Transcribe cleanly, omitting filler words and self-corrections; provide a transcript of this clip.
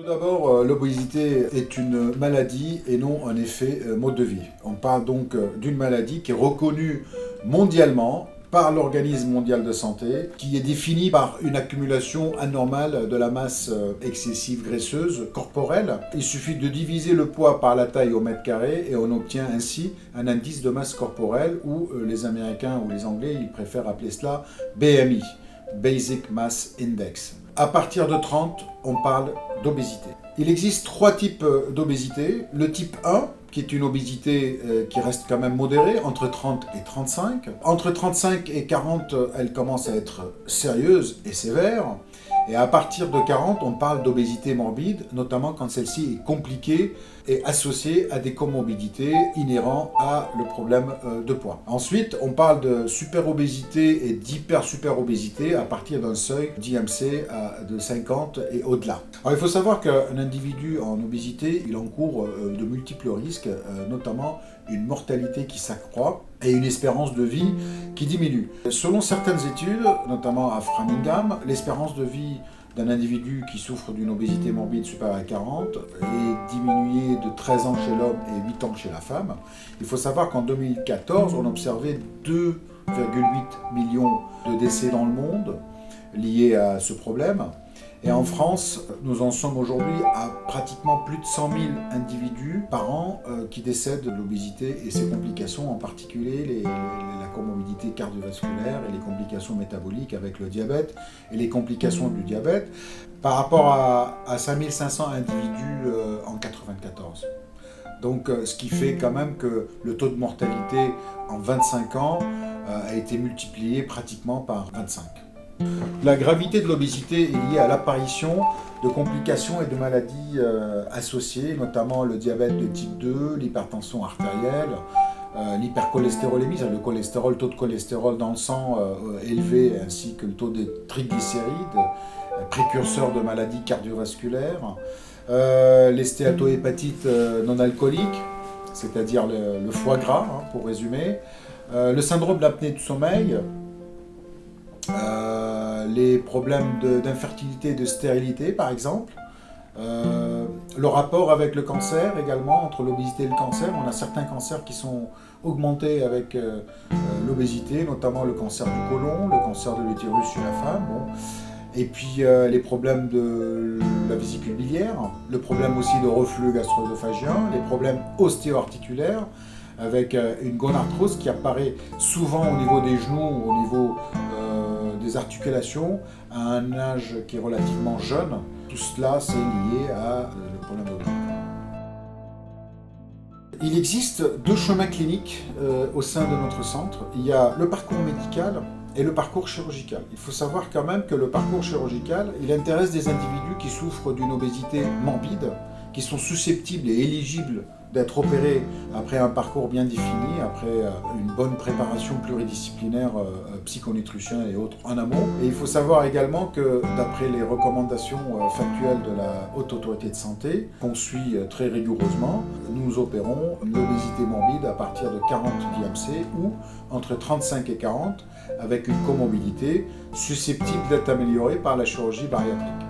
Tout d'abord, l'obésité est une maladie et non un effet mode de vie. On parle donc d'une maladie qui est reconnue mondialement par l'Organisme mondial de santé, qui est définie par une accumulation anormale de la masse excessive graisseuse corporelle. Il suffit de diviser le poids par la taille au mètre carré et on obtient ainsi un indice de masse corporelle, ou les Américains ou les Anglais, ils préfèrent appeler cela BMI, Basic Mass Index. À partir de 30, on parle d'obésité. Il existe trois types d'obésité. Le type 1, qui est une obésité qui reste quand même modérée, entre 30 et 35. Entre 35 et 40, elle commence à être sérieuse et sévère. Et à partir de 40, on parle d'obésité morbide, notamment quand celle-ci est compliquée et associée à des comorbidités inhérents à le problème de poids. Ensuite, on parle de superobésité et d'hyper-superobésité à partir d'un seuil d'IMC de 50 et au-delà. Alors, il faut savoir qu'un individu en obésité, il encourt de multiples risques, notamment une mortalité qui s'accroît et une espérance de vie qui diminue. Selon certaines études, notamment à Framingham, l'espérance de vie d'un individu qui souffre d'une obésité morbide supérieure à 40 est diminuée de 13 ans chez l'homme et 8 ans chez la femme. Il faut savoir qu'en 2014, on observait 2,8 millions de décès dans le monde liés à ce problème. Et en France, nous en sommes aujourd'hui à pratiquement plus de 100 000 individus par an qui décèdent de l'obésité et ses complications, en particulier la comorbidité cardiovasculaire et les complications métaboliques avec le diabète et les complications du diabète, par rapport à 5 500 individus en 1994. Donc, ce qui fait quand même que le taux de mortalité en 25 ans a été multiplié pratiquement par 25. La gravité de l'obésité est liée à l'apparition de complications et de maladies associées, notamment le diabète de type 2, l'hypertension artérielle, l'hypercholestérolémie, le taux de cholestérol dans le sang élevé, ainsi que le taux de triglycérides, précurseurs de maladies cardiovasculaires, les stéatohépatites non alcooliques, c'est-à-dire le foie gras, pour résumer, le syndrome d'apnée du sommeil, les problèmes d'infertilité et de stérilité, par exemple. Le rapport avec le cancer également, entre l'obésité et le cancer. On a certains cancers qui sont augmentés avec l'obésité, notamment le cancer du côlon, le cancer de l'utérus chez la femme. Bon. Et puis les problèmes de la vésicule biliaire, le problème aussi de reflux gastro-œsophagien, les problèmes ostéo-articulaires, avec une gonarthrose qui apparaît souvent au niveau des genoux, au niveau des articulations, à un âge qui est relativement jeune. Tout cela, c'est lié à le problème d'obésité. Il existe deux chemins cliniques au sein de notre centre. Il y a le parcours médical et le parcours chirurgical. Il faut savoir quand même que le parcours chirurgical, il intéresse des individus qui souffrent d'une obésité morbide, qui sont susceptibles et éligibles d'être opérés après un parcours bien défini, après une bonne préparation pluridisciplinaire, psychonutrition et autres en amont. Et il faut savoir également que d'après les recommandations factuelles de la Haute Autorité de Santé, qu'on suit très rigoureusement, nous opérons l'obésité morbide à partir de 40 d'IMC ou entre 35 et 40 avec une comorbidité susceptible d'être améliorée par la chirurgie bariatrique.